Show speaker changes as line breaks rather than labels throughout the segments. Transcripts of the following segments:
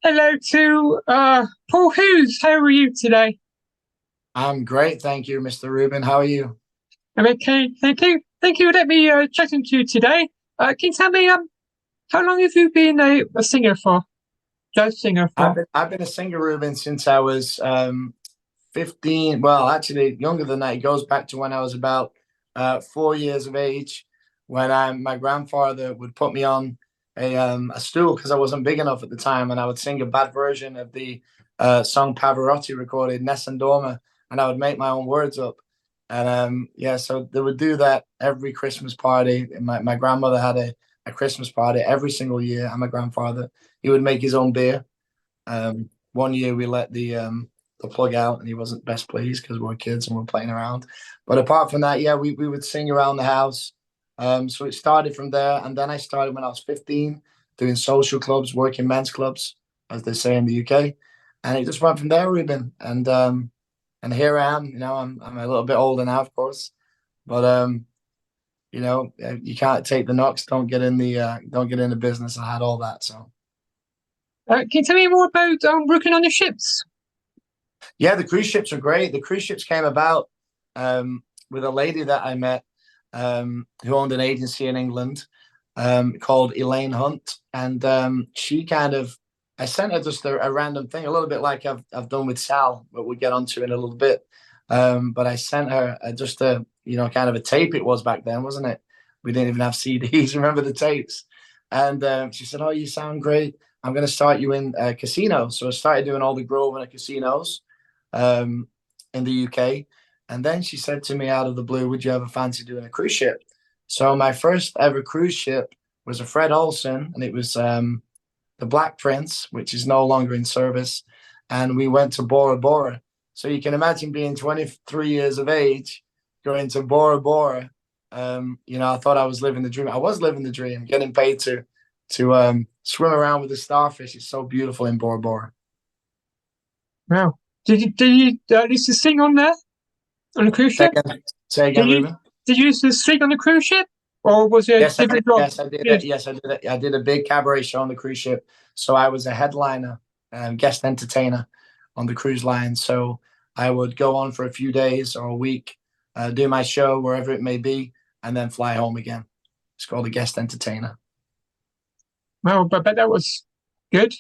Hello to Paul Hughes. How are you today?
I'm great, thank you, Mr. Rubin. How are you?
I'm okay, thank you. Thank you for letting me chatting to you today. Can you tell me how long have you been a singer for? Jazz singer
I've
for?
been I've been a singer, Rubin, since I was 15. Well, actually, younger than that. It goes back to when I was about 4 years of age, when my grandfather would put me on a stool because I wasn't big enough at the time, and I would sing a bad version of the song Pavarotti recorded, Nessun Dorma, and I would make my own words up. And yeah, so they would do that every Christmas party. My grandmother had a Christmas party every single year, and my grandfather, he would make his own beer. 1 year we let the plug out, and he wasn't best pleased because we were kids and we are playing around. But apart from that, yeah, we would sing around the house. So it started from there, and then I started when I was 15, doing social clubs, working men's clubs, as they say in the UK, and it just went from there, Ruben. And here I am. I'm a little bit older now, of course, but you can't take the knocks. Don't get in the business. I had all that, so.
Can you tell me more about working on the ships?
Yeah, the cruise ships are great. The cruise ships came about with a lady that I met who owned an agency in England called Elaine Hunt, and she kind of I sent her just a random thing, a little bit like I've done with Sal, but we'll get onto in a little bit. But I sent her just a kind of a tape. It was back then, wasn't it? We didn't even have CDs. Remember the tapes? And she said, "Oh, you sound great. I'm going to start you in casinos." So I started doing all the Grosvenor casinos um, in the UK. And then she said to me out of the blue, "Would you ever fancy doing a cruise ship?" So my first ever cruise ship was a Fred Olsen, and it was the Black Prince, which is no longer in service. And we went to Bora Bora. So you can imagine being 23 years of age, going to Bora Bora. I thought I was living the dream. I was living the dream, getting paid to swim around with the starfish. It's so beautiful in Bora Bora.
Wow. Did you used to sing on there on the cruise
Say
ship?
again, say
Did
again,
you
Ruben.
did you used to sing on the cruise ship, or was it a
Yes, I did.
different job?
Yes, I did it.
Yes.
Yes, I did it. I did a big cabaret show on the cruise ship. So I was a headliner, guest entertainer on the cruise line. So I would go on for a few days or a week, do my show wherever it may be, and then fly home again. It's called a guest entertainer.
Well, but that was good.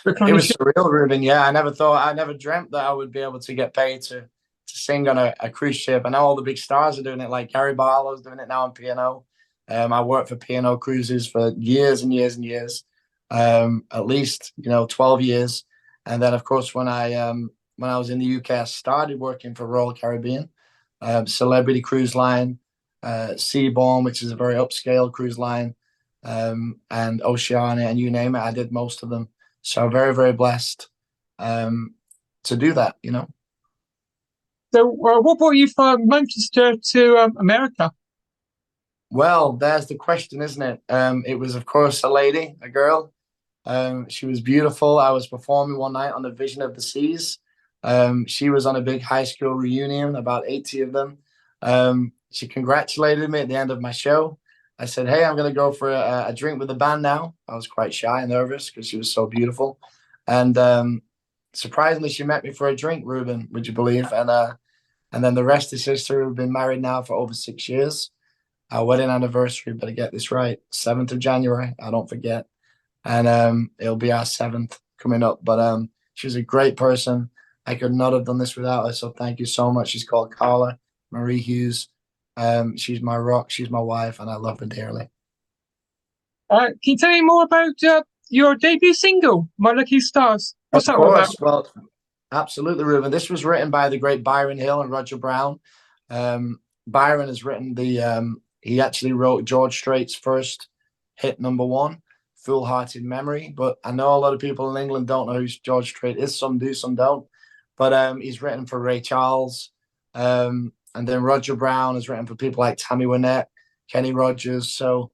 Working on
It
the
was
ship.
surreal, Ruben. Yeah, I never dreamt that I would be able to get paid to sing on a cruise ship. I know all the big stars are doing it, like Gary Barlow's doing it now on P&O. I worked for P&O Cruises for years and years and years, at least 12 years. And then, of course, when I was in the UK, I started working for Royal Caribbean, Celebrity Cruise Line, Seabourn, which is a very upscale cruise line, and Oceania, and you name it. I did most of them. So very, very blessed um, to do that.
So, what brought you from Manchester to America?
Well, there's the question, isn't it? It was, of course, a lady, a girl. She was beautiful. I was performing one night on the Vision of the Seas. She was on a big high school reunion, about 80 of them. She congratulated me at the end of my show. I said, "Hey, I'm going to go for a drink with the band now." I was quite shy and nervous because she was so beautiful. And surprisingly, she met me for a drink, Ruben, would you believe? And then the rest is history. We've been married now for over 6 years. Our wedding anniversary, better get this right, 7th of January. I don't forget. And it'll be our seventh coming up. But she was a great person. I could not have done this without her. So thank you so much. She's called Carla Marie Hughes. She's my rock. She's my wife, and I love her dearly.
Can you tell me more about your debut single, "My Lucky Stars"?
Of
What's that all about?
course. Well, absolutely, Ruben. This was written by the great Byron Hill and Roger Brown. Byron has written he actually wrote George Strait's first hit number one, Full Hearted Memory. But I know a lot of people in England don't know who George Strait is. Some do, some don't. But he's written for Ray Charles. And then Roger Brown has written for people like Tammy Wynette, Kenny Rogers. So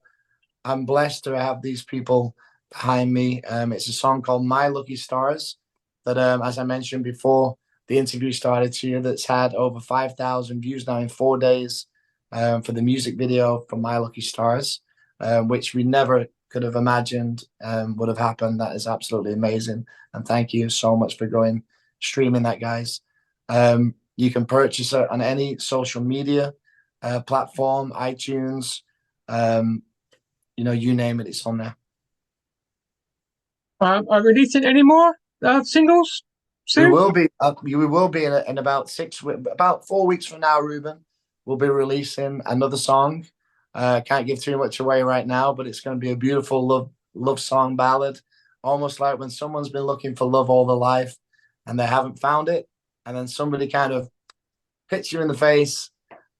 I'm blessed to have these people behind me. It's a song called My Lucky Stars that, as I mentioned before, the interview started here, that's had over 5,000 views now in 4 days for the music video for My Lucky Stars, which we never could have imagined would have happened. That is absolutely amazing. And thank you so much for going streaming that, guys. You can purchase it on any social media platform, iTunes, um, you name it, it's on there.
Are releasing any more singles
We
soon?
will be in about about 4 weeks from now, Ruben. We'll be releasing another song. Can't give too much away right now, but it's going to be a beautiful love song ballad, almost like when someone's been looking for love all their life and they haven't found it, and then somebody kind of hits you in the face,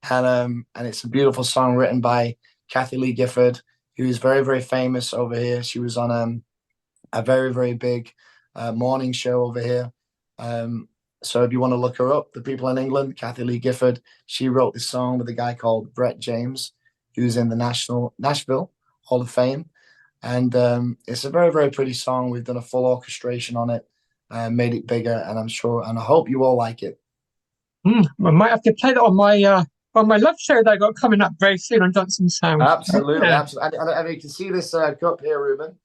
and it's a beautiful song written by Kathy Lee Gifford, who is very very famous over here. She was on a very very big morning show over here. Um, so if you want to look her up, the people in England, Kathy Lee Gifford, she wrote this song with a guy called Brett James, who's in the Nashville Hall of Fame, and it's a very very pretty song. We've done a full orchestration on it, made it bigger, and I hope you all like it.
I might have to play that on my love show that I got coming up very soon on Johnson Sound.
Absolutely,
Yeah.
absolutely. And you can see this cup here, Ruben.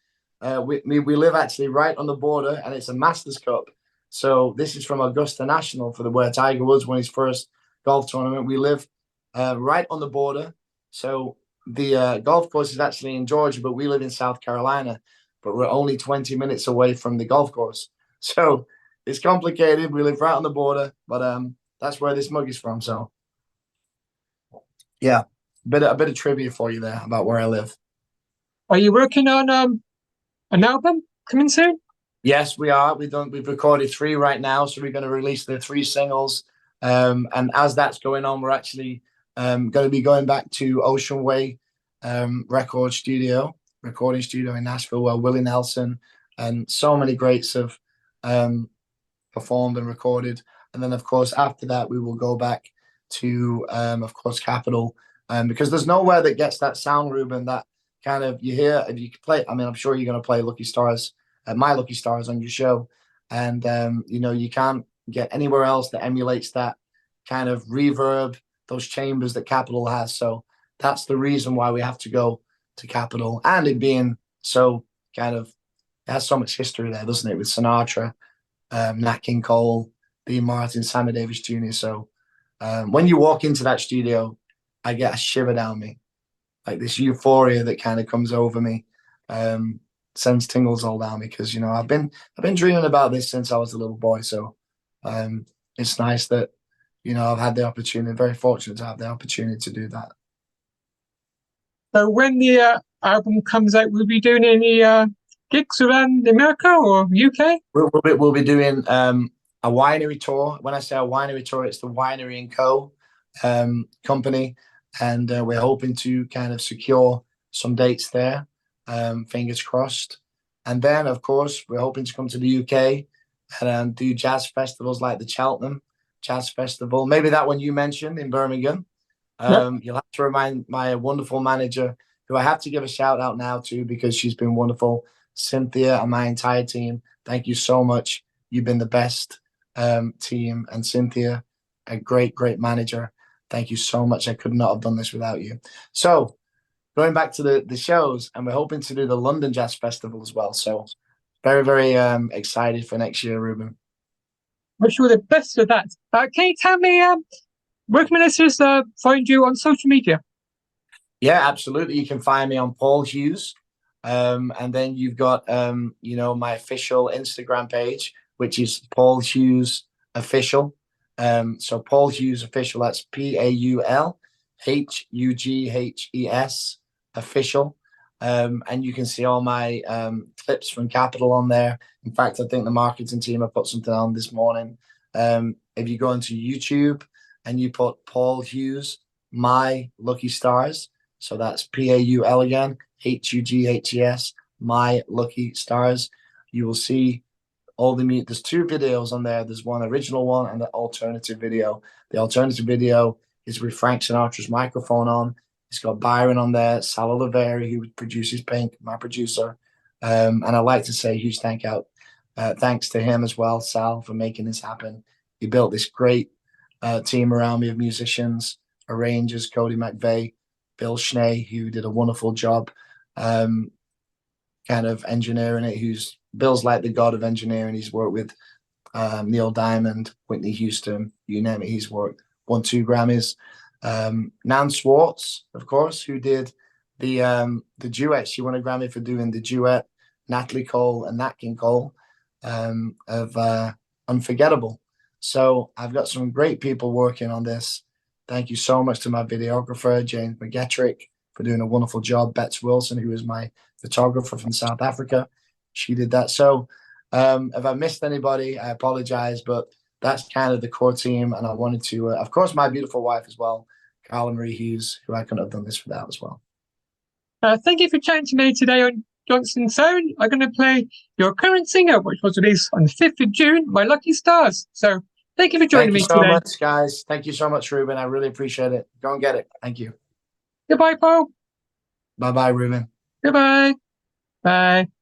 We live actually right on the border, and it's a Masters Cup. So this is from Augusta National for where Tiger Woods won his first golf tournament. We live right on the border. So the golf course is actually in Georgia, but we live in South Carolina. But we're only 20 minutes away from the golf course. So it's complicated. We live right on the border, but that's where this mug is from. So yeah, a bit of trivia for you there about where I live.
Are you working on an album coming soon?
Yes, we are. We've recorded three right now, so we're going to release the three singles. And as that's going on, we're actually going to be going back to Ocean Way recording studio in Nashville, where Willie Nelson and so many greats have um, performed and recorded. And then, of course, after that, we will go back to, of course, Capitol, because there's nowhere that gets that sound, Ruben, that kind of you hear. If you play, I mean, I'm sure you're going to play Lucky Stars, My Lucky Stars on your show. And, you can't get anywhere else that emulates that kind of reverb, those chambers that Capitol has. So that's the reason why we have to go to Capitol. And it being so kind of, it has so much history there, doesn't it, with Sinatra, Nat King Cole, Dean Martin, Sammy Davis Jr. So when you walk into that studio, I get a shiver down me, like this euphoria that kind of comes over me, sends tingles all down me because I've been dreaming about this since I was a little boy. So it's nice that I've had the opportunity. Very fortunate to have the opportunity to do that.
So when the album comes out, we'll be doing any gigs around America or UK?
We'll be doing a winery tour. When I say a winery tour, it's the Winery and Co. Company, and we're hoping to kind of secure some dates there. Fingers crossed. And then, of course, we're hoping to come to the UK and do jazz festivals like the Cheltenham Jazz Festival. Maybe that one you mentioned in Birmingham.
Yep.
You'll have to remind my wonderful manager, who I have to give a shout out now to because she's been wonderful, Cynthia, and my entire team. Thank you so much. You've been the best team, and Cynthia, a great, great manager. Thank you so much. I could not have done this without you. So going back to the shows, and we're hoping to do the London Jazz Festival as well. So very, very excited for next year, Ruben.
Wish you all the best with that. Can you tell me where can listeners find you on social media?
Yeah, absolutely. You can find me on Paul Hughes. And then you've got, my official Instagram page, which is Paul Hughes Official. So Paul Hughes Official, that's PaulHughes Official. And you can see all my clips from Capitol on there. In fact, I think the marketing team have put something on this morning. If you go into YouTube and you put Paul Hughes, My Lucky Stars, so that's Paul again, Hughes, My Lucky Stars. You will see all the there's two videos on there. There's one original one and the alternative video. The alternative video is with Frank Sinatra's microphone on. It's got Byron on there, Sal Oliveri, who produces Pink, my producer. And I'd like to say a huge thanks to him as well, Sal, for making this happen. He built this great team around me of musicians, arrangers, Cody McVeigh, Bill Schnee, who did a wonderful job. kind of engineer in it. Who's Bill's like the god of engineering. He's worked with Neil Diamond, Whitney Houston, you name it. He's worked, won 2 Grammys. Nan Swartz, of course, who did the duet. She won a Grammy for doing the duet. Natalie Cole and Nat King Cole of Unforgettable. So I've got some great people working on this. Thank you so much to my videographer, James McGettrick, for doing a wonderful job. Bets Wilson, who is my photographer from South Africa, she did that. So if I missed anybody, I apologize, but that's kind of the core team. And I wanted to, of course, my beautiful wife as well, Carla Marie Hughes, who I couldn't have done this without as well.
Thank you for chatting to me today on Johnson Sound. I'm going to play your current single, which was released on the 5th of June, My Lucky Stars. So thank you for joining me today.
Thank you so much, guys. Thank you so much, Ruben. I really appreciate it. Go and get it. Thank you.
Goodbye, Paul.
Bye-bye, Ruben.
Goodbye. Bye.